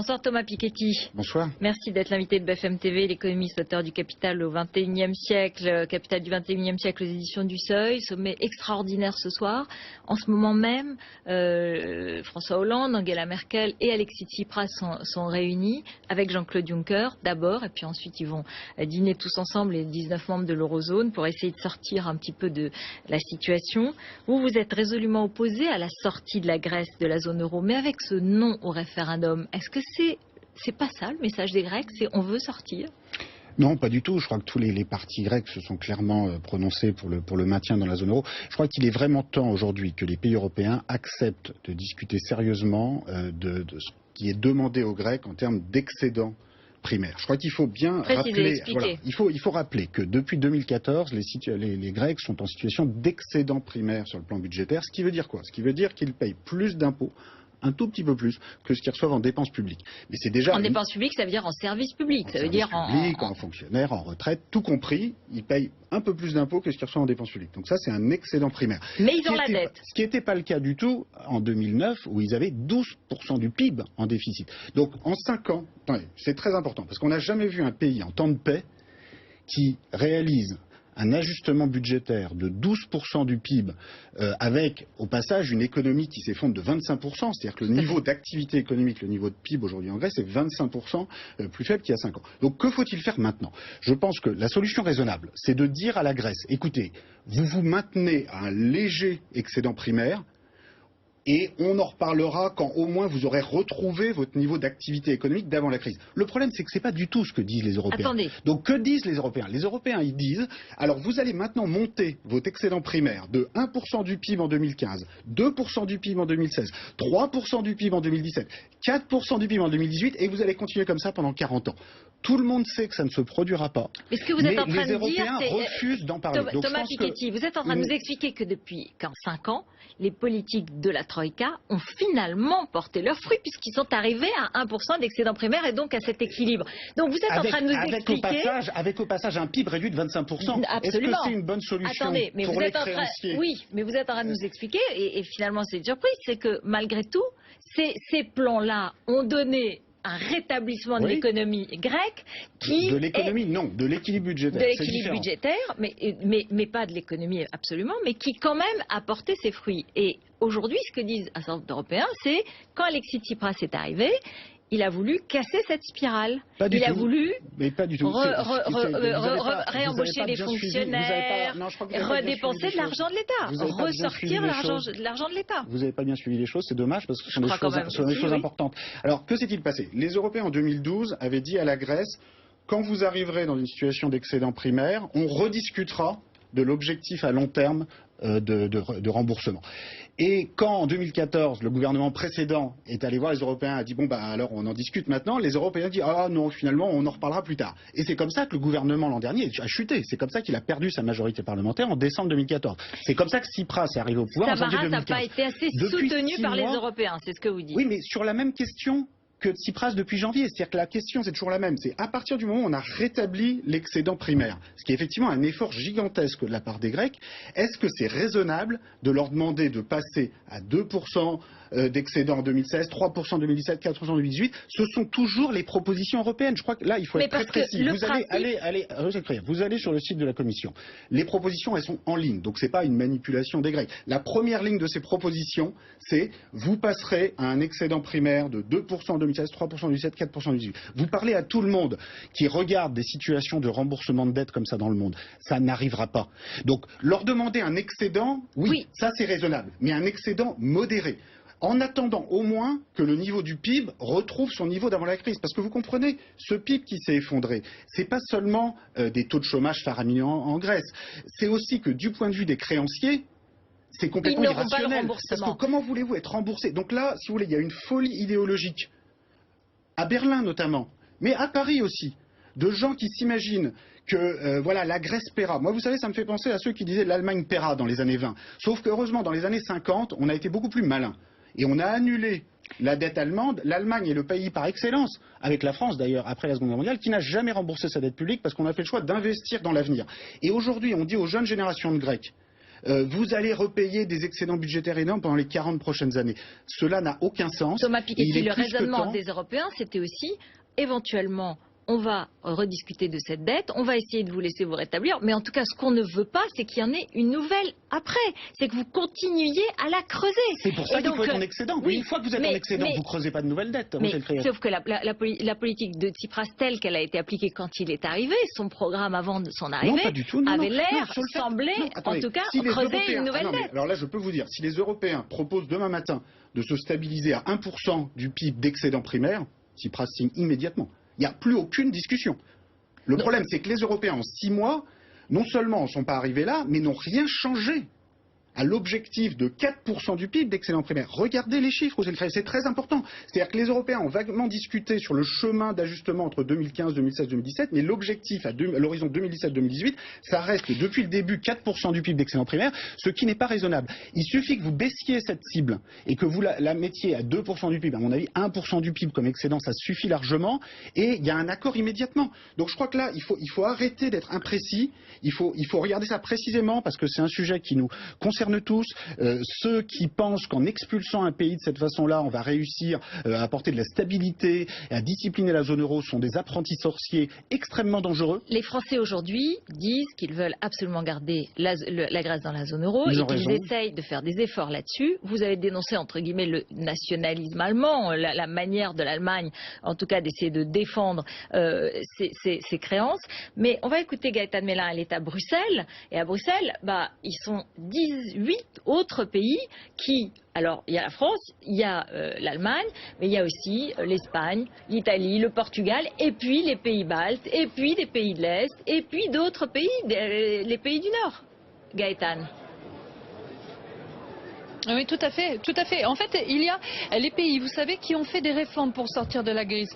Bonsoir Thomas Piketty. Bonsoir. Merci d'être l'invité de BFM TV, l'économiste, auteur du Capital au XXIe siècle, Capital du XXIe siècle aux éditions du Seuil, sommet extraordinaire ce soir. En ce moment même, François Hollande, Angela Merkel et Alexis Tsipras sont réunis avec Jean-Claude Juncker d'abord, et puis ensuite ils vont dîner tous ensemble, les 19 membres de l'Eurozone, pour essayer de sortir un petit peu de la situation. Vous êtes résolument opposé à la sortie de la Grèce de la zone euro, mais avec ce non au référendum, est-ce que c'est pas ça le message des Grecs, c'est on veut sortir? Non, pas du tout. Je crois que tous les partis grecs se sont clairement prononcés pour le maintien dans la zone euro. Je crois qu'il est vraiment temps aujourd'hui que les pays européens acceptent de discuter sérieusement de ce qui est demandé aux Grecs en termes d'excédent primaire. Je crois qu'il faut bien rappeler, il faut rappeler que depuis 2014, les Grecs sont en situation d'excédent primaire sur le plan budgétaire. Ce qui veut dire quoi? Ce qui veut dire qu'ils payent plus d'impôts, un tout petit peu plus que ce qu'ils reçoivent en dépenses publiques. Mais c'est déjà en dépenses publiques, ça veut dire en services publics, ça veut dire en fonctionnaires, en retraite, tout compris, ils payent un peu plus d'impôts que ce qu'ils reçoivent en dépenses publiques. Donc ça, c'est un excédent primaire. Mais ils ont la dette. Ce qui n'était pas le cas du tout en 2009, où ils avaient 12% du PIB en déficit. Donc en 5 ans, c'est très important, parce qu'on n'a jamais vu un pays en temps de paix qui réalise un ajustement budgétaire de 12% du PIB, avec au passage une économie qui s'effondre de 25%, c'est-à-dire que le niveau d'activité économique, le niveau de PIB aujourd'hui en Grèce est 25% plus faible qu'il y a 5 ans. Donc que faut-il faire maintenant? Je pense que la solution raisonnable, c'est de dire à la Grèce, écoutez, vous vous maintenez à un léger excédent primaire, et on en reparlera quand au moins vous aurez retrouvé votre niveau d'activité économique d'avant la crise. Le problème, c'est que ce n'est pas du tout ce que disent les Européens. Attendez. Donc que disent les Européens? Les Européens, ils disent, alors vous allez maintenant monter votre excédent primaire de 1% du PIB en 2015, 2% du PIB en 2016, 3% du PIB en 2017, 4% du PIB en 2018, et vous allez continuer comme ça pendant 40 ans. Tout le monde sait que ça ne se produira pas. Mais ce que vous êtes en train les de dire, Européens refusent d'en parler. Thomas Piketty, vous êtes en train de nous expliquer que depuis 5 ans, les politiques de la Troïka ont finalement porté leurs fruits puisqu'ils sont arrivés à 1% d'excédent primaire et donc à cet équilibre. Donc vous êtes en train de nous expliquer... Avec au passage un PIB réduit de 25%. Est-ce que c'est une bonne solution pour les créanciers? Oui, mais vous êtes en train de nous expliquer, et finalement c'est une surprise, c'est que malgré tout, ces plans-là ont donné un rétablissement de l'économie grecque qui... De l'économie, non, de l'équilibre budgétaire. De l'équilibre budgétaire, mais pas de l'économie absolument, mais qui quand même a porté ses fruits. Et aujourd'hui, ce que disent un certain nombre d'Européens, c'est quand Alexis Tsipras est arrivé, il a voulu casser cette spirale. Il a voulu réembaucher les fonctionnaires, redépenser de l'argent de l'État, ressortir l'argent de l'État. Vous n'avez pas bien suivi les choses, c'est dommage parce que ce sont des choses importantes. Alors, que s'est-il passé? Les Européens en 2012 avaient dit à la Grèce, quand vous arriverez dans une situation d'excédent primaire, on rediscutera de l'objectif à long terme de remboursement. Et quand en 2014 le gouvernement précédent est allé voir les Européens et a dit bon bah alors on en discute maintenant, les Européens disent ah non finalement on en reparlera plus tard. Et c'est comme ça que le gouvernement l'an dernier a chuté. C'est comme ça qu'il a perdu sa majorité parlementaire en décembre 2014. C'est comme ça que Tsipras est arrivé au pouvoir en janvier 2015. Ça n'a pas été assez soutenu par les Européens, c'est ce que vous dites. Oui, mais sur la même question que Tsipras depuis janvier. C'est-à-dire que la question, c'est toujours la même. C'est à partir du moment où on a rétabli l'excédent primaire, ce qui est effectivement un effort gigantesque de la part des Grecs, est-ce que c'est raisonnable de leur demander de passer à 2% d'excédent en 2016, 3% en 2017, 4% en 2018? Ce sont toujours les propositions européennes. Je crois que là, il faut être très précis. Vous allez sur le site de la Commission. Les propositions, elles sont en ligne. Donc, ce n'est pas une manipulation des Grecs. La première ligne de ces propositions, c'est vous passerez à un excédent primaire de 2% en 2016, 3% en 2017, 4% en 2018. Vous parlez à tout le monde qui regarde des situations de remboursement de dette comme ça dans le monde. Ça n'arrivera pas. Donc, leur demander un excédent, oui. Ça c'est raisonnable. Mais un excédent modéré. En attendant au moins que le niveau du PIB retrouve son niveau d'avant la crise. Parce que vous comprenez, ce PIB qui s'est effondré, c'est pas seulement des taux de chômage faramineux en Grèce. C'est aussi que du point de vue des créanciers, c'est complètement irrationnel. Parce que comment voulez-vous être remboursé? Donc là, si vous voulez, il y a une folie idéologique. À Berlin notamment, mais à Paris aussi, de gens qui s'imaginent que voilà, la Grèce paiera. Moi, vous savez, ça me fait penser à ceux qui disaient l'Allemagne paiera dans les années 20. Sauf qu'heureusement, dans les années 50, on a été beaucoup plus malin. Et on a annulé la dette allemande. L'Allemagne est le pays par excellence, avec la France d'ailleurs, après la Seconde Guerre mondiale, qui n'a jamais remboursé sa dette publique parce qu'on a fait le choix d'investir dans l'avenir. Et aujourd'hui, on dit aux jeunes générations de Grecs, vous allez repayer des excédents budgétaires énormes pendant les 40 prochaines années. Cela n'a aucun sens. Thomas Piketty, le raisonnement des Européens, c'était aussi éventuellement on va rediscuter de cette dette, on va essayer de vous laisser vous rétablir, mais en tout cas, ce qu'on ne veut pas, c'est qu'il y en ait une nouvelle après. C'est que vous continuiez à la creuser. C'est pour ça qu'il faut être en excédent. Oui, une fois que vous êtes en excédent, vous ne creusez pas de nouvelles dettes. Sauf que la politique de Tsipras, telle qu'elle a été appliquée quand il est arrivé, son programme avant de son arrivée, avait l'air, semblait, en tout cas, creuser une nouvelle dette. Alors là, je peux vous dire, si les Européens proposent demain matin de se stabiliser à 1% du PIB d'excédent primaire, Tsipras signe immédiatement. Il n'y a plus aucune discussion. Le problème, c'est que les Européens, en 6 mois, non seulement ne sont pas arrivés là, mais n'ont rien changé à l'objectif de 4% du PIB d'excédent primaire. Regardez les chiffres, c'est très important. C'est-à-dire que les Européens ont vaguement discuté sur le chemin d'ajustement entre 2015, 2016, 2017, mais l'objectif à l'horizon 2017-2018, ça reste depuis le début 4% du PIB d'excédent primaire, ce qui n'est pas raisonnable. Il suffit que vous baissiez cette cible et que vous la mettiez à 2% du PIB. À mon avis, 1% du PIB comme excédent, ça suffit largement et il y a un accord immédiatement. Donc je crois que là, il faut arrêter d'être imprécis, il faut regarder ça précisément parce que c'est un sujet qui nous concerne tous. Ceux qui pensent qu'en expulsant un pays de cette façon-là, on va réussir à apporter de la stabilité, à discipliner la zone euro, sont des apprentis sorciers extrêmement dangereux. Les Français aujourd'hui disent qu'ils veulent absolument garder la Grèce dans la zone euro et qu'ils essayent de faire des efforts là-dessus. Vous avez dénoncé, entre guillemets, le nationalisme allemand, la manière de l'Allemagne, en tout cas, d'essayer de défendre ses créances. Mais on va écouter Gaëtan Mélin, elle est à Bruxelles. Et à Bruxelles, ils sont 18 autres pays qui, alors il y a la France, il y a l'Allemagne, mais il y a aussi l'Espagne, l'Italie, le Portugal, et puis les pays baltes, et puis des pays de l'Est, et puis d'autres pays, les pays du Nord. Gaëtan. Oui, tout à fait, tout à fait. En fait, il y a les pays, vous savez, qui ont fait des réformes pour sortir de la crise,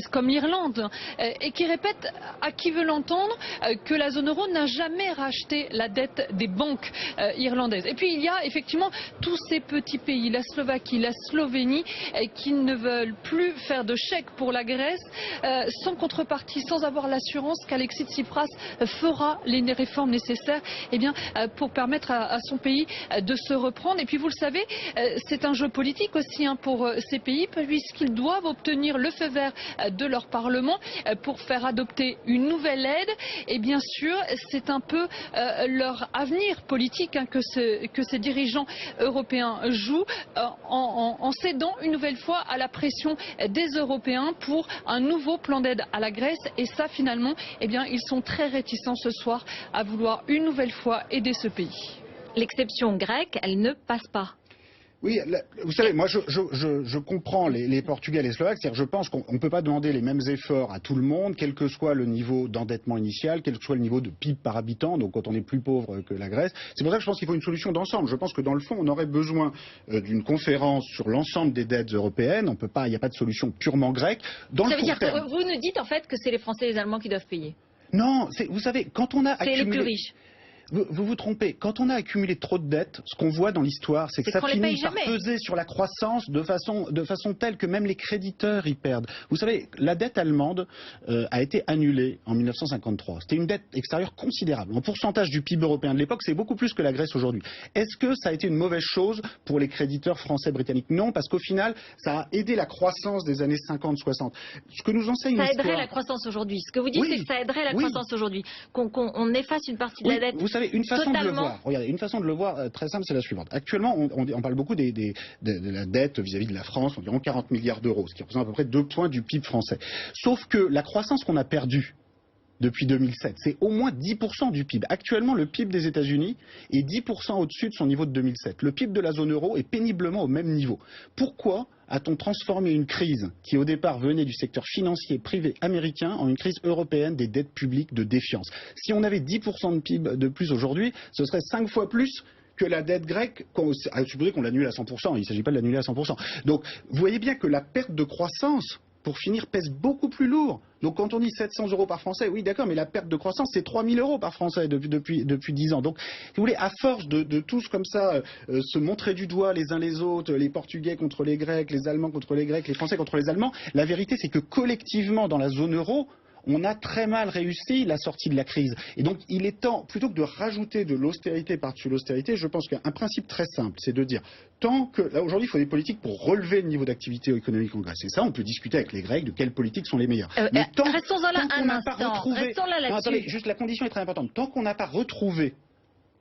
comme l'Irlande, et qui répètent à qui veut l'entendre que la zone euro n'a jamais racheté la dette des banques irlandaises. Et puis il y a effectivement tous ces petits pays, la Slovaquie, la Slovénie, qui ne veulent plus faire de chèques pour la Grèce, sans contrepartie, sans avoir l'assurance qu'Alexis Tsipras fera les réformes nécessaires, pour permettre à son pays de se reprendre. Et puis vous le savez, c'est un jeu politique aussi pour ces pays, puisqu'ils doivent obtenir le feu vert de leur Parlement pour faire adopter une nouvelle aide. Et bien sûr, c'est un peu leur avenir politique que ces dirigeants européens jouent en cédant une nouvelle fois à la pression des Européens pour un nouveau plan d'aide à la Grèce. Et ça, finalement, ils sont très réticents ce soir à vouloir une nouvelle fois aider ce pays. L'exception grecque, elle ne passe pas. Oui, vous savez, moi je comprends les Portugais et les Slovaques, c'est-à-dire je pense qu'on ne peut pas demander les mêmes efforts à tout le monde, quel que soit le niveau d'endettement initial, quel que soit le niveau de PIB par habitant, donc quand on est plus pauvre que la Grèce. C'est pour ça que je pense qu'il faut une solution d'ensemble. Je pense que dans le fond, on aurait besoin d'une conférence sur l'ensemble des dettes européennes. On peut pas, il n'y a pas de solution purement grecque. Dans ça le veut dire terme, que vous nous dites en fait que c'est les Français et les Allemands qui doivent payer. Non, vous savez, quand on a accumulé... C'est les plus riches. Vous vous trompez. Quand on a accumulé trop de dettes, ce qu'on voit dans l'histoire, c'est que ça finit par peser sur la croissance de façon telle que même les créditeurs y perdent. Vous savez, la dette allemande a été annulée en 1953. C'était une dette extérieure considérable. En pourcentage du PIB européen de l'époque, c'est beaucoup plus que la Grèce aujourd'hui. Est-ce que ça a été une mauvaise chose pour les créditeurs français britanniques? Non, parce qu'au final, ça a aidé la croissance des années 50-60. Ce que nous enseigne l'histoire... Ça aiderait la croissance aujourd'hui. Ce que vous dites, c'est que ça aiderait la croissance aujourd'hui. Qu'on efface une partie de la dette. Vous savez, une façon de le voir, regardez, une façon de le voir très simple, c'est la suivante. Actuellement, on parle beaucoup de la dette vis-à-vis de la France, environ 40 milliards d'euros, ce qui représente à peu près 2 points du PIB français. Sauf que la croissance qu'on a perdue depuis 2007, c'est au moins 10% du PIB. Actuellement, le PIB des États-Unis est 10% au-dessus de son niveau de 2007. Le PIB de la zone euro est péniblement au même niveau. Pourquoi a-t-on transformé une crise qui au départ venait du secteur financier privé américain en une crise européenne des dettes publiques de défiance? Si on avait 10% de PIB de plus aujourd'hui, ce serait 5 fois plus que la dette grecque, à supposer qu'on l'annule à 100%. Il ne s'agit pas de l'annuler à 100%. Donc, vous voyez bien que la perte de croissance, pour finir, pèse beaucoup plus lourd. Donc quand on dit 700 euros par Français, oui d'accord, mais la perte de croissance, c'est 3000 euros par Français depuis 10 ans. Donc, si vous voulez, à force de tous comme ça se montrer du doigt les uns les autres, les Portugais contre les Grecs, les Allemands contre les Grecs, les Français contre les Allemands, la vérité c'est que collectivement dans la zone euro, on a très mal réussi la sortie de la crise. Et donc, il est temps, plutôt que de rajouter de l'austérité par-dessus l'austérité, je pense qu'un principe très simple, c'est de dire, tant que, là aujourd'hui, il faut des politiques pour relever le niveau d'activité économique en Grèce. Et ça, on peut discuter avec les Grecs de quelles politiques sont les meilleures. Mais restons-en là un instant. Restons là là-dessus. Attendez, juste la condition est très importante. Tant qu'on n'a pas retrouvé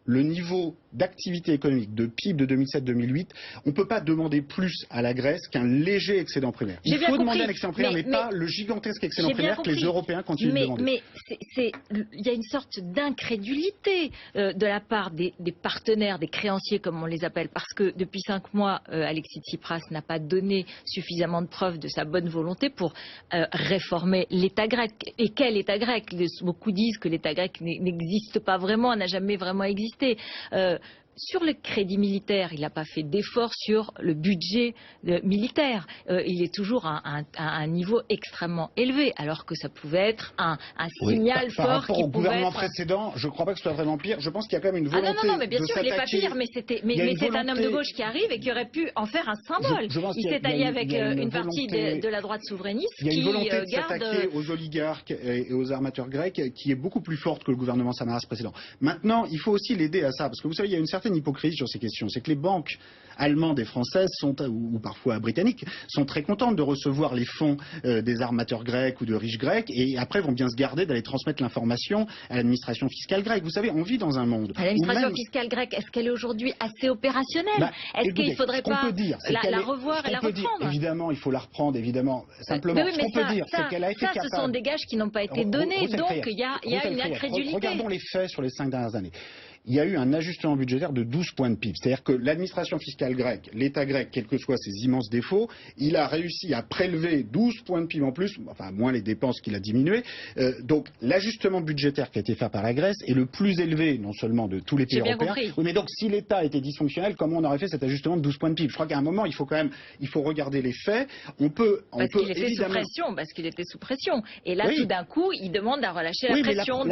le niveau d'activité économique de PIB de 2007-2008, on ne peut pas demander plus à la Grèce qu'un léger excédent primaire. Il faut demander un excédent primaire, mais pas le gigantesque excédent primaire que les Européens continuent de demander. Mais il y a une sorte d'incrédulité de la part des partenaires, des créanciers comme on les appelle, parce que depuis 5 mois, Alexis Tsipras n'a pas donné suffisamment de preuves de sa bonne volonté pour réformer l'État grec. Et quel État grec? Beaucoup disent que l'État grec n'existe pas vraiment, n'a jamais vraiment existé. Sur le crédit militaire, il n'a pas fait d'effort sur le budget militaire. Il est toujours à un niveau extrêmement élevé, alors que ça pouvait être un signal fort. Par rapport au gouvernement précédent, je ne crois pas que ce soit vraiment pire. Je pense qu'il y a quand même une volonté. Ah non, mais bien sûr, il n'est pas pire, mais c'est un homme de gauche qui arrive et qui aurait pu en faire un symbole. Il s'est allié avec une partie de la droite souverainiste qui garde. Il y a une volonté de s'attaquer aux oligarques et aux armateurs grecs qui est beaucoup plus forte que le gouvernement Samaras précédent. Maintenant, il faut aussi l'aider à ça, parce que vous savez, il y a une certaine hypocrisie sur ces questions. C'est que les banques allemandes et françaises ou parfois britanniques sont très contentes de recevoir les fonds des armateurs grecs ou de riches grecs et après vont bien se garder d'aller transmettre l'information à l'administration fiscale grecque. Vous savez, on vit dans un monde. L'administration fiscale grecque, est-ce qu'elle est aujourd'hui assez opérationnelle? Est-ce qu'il ne faudrait pas la revoir et la reprendre? Évidemment, il faut la reprendre, évidemment. Simplement, ce qu'on peut dire, c'est qu'elle a été capable. Ce sont des gages qui n'ont pas été donnés, donc il y a une incrédulité. Regardons les faits sur les 5 dernières années. Il y a eu un ajustement budgétaire de 12 points de PIB. C'est-à-dire que l'administration fiscale grecque, l'État grec, quels que soient ses immenses défauts, il a réussi à prélever 12 points de PIB en plus, enfin moins les dépenses qu'il a diminuées. Donc l'ajustement budgétaire qui a été fait par la Grèce est le plus élevé, non seulement de tous les pays européens. Oui, mais donc si l'État était dysfonctionnel, comment on aurait fait cet ajustement de 12 points de PIB? Je crois qu'à un moment, il faut regarder les faits. Parce qu'il était sous pression. Et là, tout d'un coup, il demande à relâcher la pression.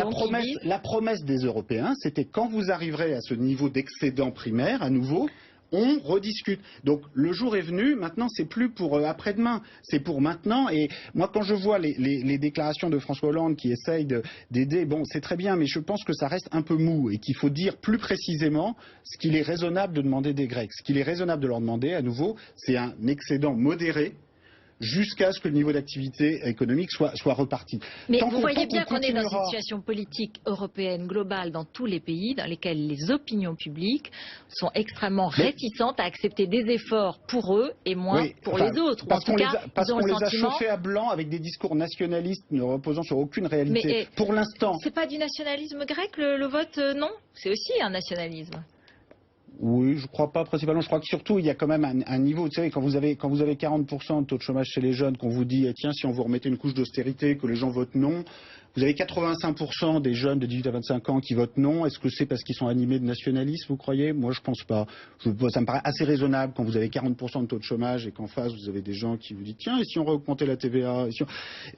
La promesse des Européens, c'était quand vous arriverez à ce niveau d'excédent primaire, à nouveau, on rediscute. Donc le jour est venu, maintenant c'est plus pour après-demain, c'est pour maintenant. Et moi quand je vois les déclarations de François Hollande qui essayent d'aider, bon c'est très bien, mais je pense que ça reste un peu mou et qu'il faut dire plus précisément ce qu'il est raisonnable de demander des Grecs. Ce qu'il est raisonnable de leur demander, à nouveau, c'est un excédent modéré, jusqu'à ce que le niveau d'activité économique soit reparti. Mais vous voyez bien qu'on est dans une situation politique européenne globale dans tous les pays dans lesquels les opinions publiques sont extrêmement réticentes à accepter des efforts pour eux et moins pour les autres. Parce qu'on les a chauffés à blanc avec des discours nationalistes ne reposant sur aucune réalité. Mais pour l'instant. C'est pas du nationalisme grec le vote, non? C'est aussi un nationalisme. Oui, je crois pas principalement. Je crois que surtout il y a quand même un niveau. Vous savez, quand vous avez 40% de taux de chômage chez les jeunes, qu'on vous dit tiens si on vous remettait une couche d'austérité, que les gens votent non. Vous avez 85% des jeunes de 18 à 25 ans qui votent non. Est-ce que c'est parce qu'ils sont animés de nationalisme, vous croyez? Moi, je pense pas. Ça me paraît assez raisonnable quand vous avez 40% de taux de chômage et qu'en face, vous avez des gens qui vous disent tiens, et si on augmentait la TVA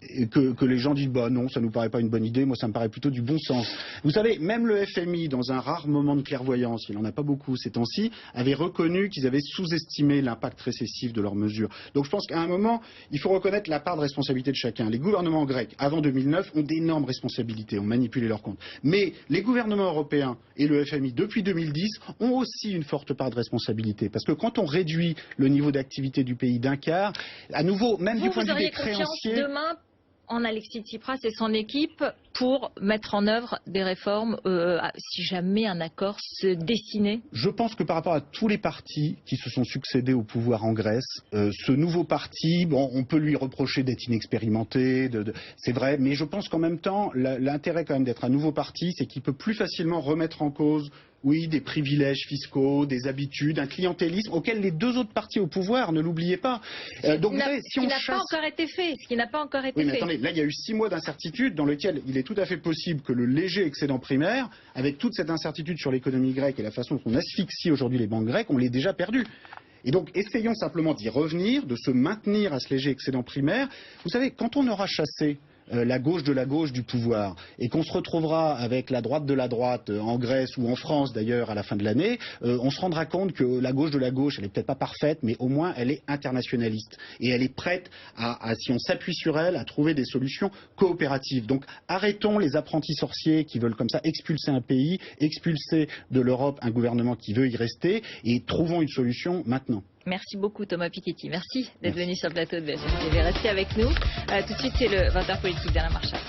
et que les gens disent bah non, ça nous paraît pas une bonne idée. Moi, ça me paraît plutôt du bon sens. Vous savez, même le FMI, dans un rare moment de clairvoyance, il en a pas beaucoup ces temps-ci, avait reconnu qu'ils avaient sous-estimé l'impact récessif de leurs mesures. Donc, je pense qu'à un moment, il faut reconnaître la part de responsabilité de chacun. Les gouvernements grecs, avant 2009, ont d'énormes responsabilités, ont manipulé leurs comptes. Mais les gouvernements européens et le FMI, depuis 2010, ont aussi une forte part de responsabilité. Parce que quand on réduit le niveau d'activité du pays d'un quart, à nouveau, même du point de vue des créanciers... Demain en Alexis Tsipras et son équipe pour mettre en œuvre des réformes si jamais un accord se dessinait? Je pense que par rapport à tous les partis qui se sont succédés au pouvoir en Grèce, ce nouveau parti, bon, on peut lui reprocher d'être inexpérimenté, c'est vrai, mais je pense qu'en même temps, l'intérêt quand même d'être un nouveau parti, c'est qu'il peut plus facilement remettre en cause des privilèges fiscaux, des habitudes, un clientélisme auquel les deux autres partis au pouvoir, ne l'oubliez pas. Donc, ce qui n'a pas encore été fait. Mais attendez, là il y a eu 6 mois d'incertitude dans lesquels il est tout à fait possible que le léger excédent primaire, avec toute cette incertitude sur l'économie grecque et la façon dont on asphyxie aujourd'hui les banques grecques, on l'ait déjà perdu. Et donc, essayons simplement d'y revenir, de se maintenir à ce léger excédent primaire. Vous savez, quand on aura chassé la gauche de la gauche du pouvoir et qu'on se retrouvera avec la droite de la droite en Grèce ou en France d'ailleurs à la fin de l'année, on se rendra compte que la gauche de la gauche, elle est peut-être pas parfaite, mais au moins elle est internationaliste et elle est prête si on s'appuie sur elle, à trouver des solutions coopératives. Donc arrêtons les apprentis sorciers qui veulent comme ça expulser un pays, expulser de l'Europe un gouvernement qui veut y rester et trouvons une solution maintenant. Merci beaucoup Thomas Piketty. Merci d'être venu sur le plateau de BFM TV. Restez avec nous. Tout de suite, c'est le 20h politique d'Alain Marchal.